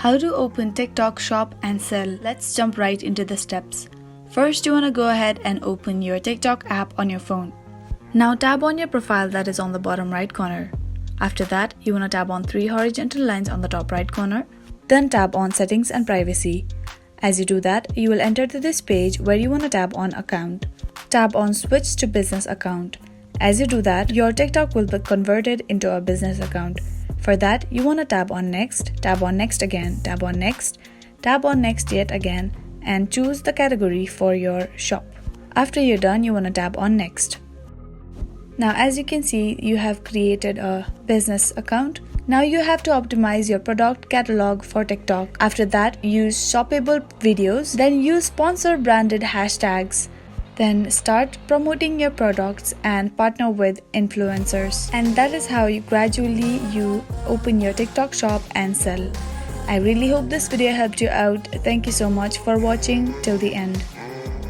How to open TikTok Shop and sell. Let's jump right into the steps. First, you want to go ahead and open your TikTok app on your phone. Now tap on your profile that is on the bottom right corner. After that, you want to tap on 3 horizontal lines on the top right corner. Then tap on Settings and Privacy. As you do that, you will enter to this page where you want to tap on Account. Tap on Switch to Business Account. As you do that, your TikTok will be converted into a business account. For that, you want to tap on Next again, tap on Next yet again, and choose the category for your shop. After you're done, you want to tap on Next. Now as you can see, you have created a business account. Now you have to optimize your product catalog for TikTok. After that, use shoppable videos, then use sponsored branded hashtags. Then start promoting your products and partner with influencers. And that is how you gradually open your TikTok shop and sell. I really hope this video helped you out. Thank you so much for watching till the end.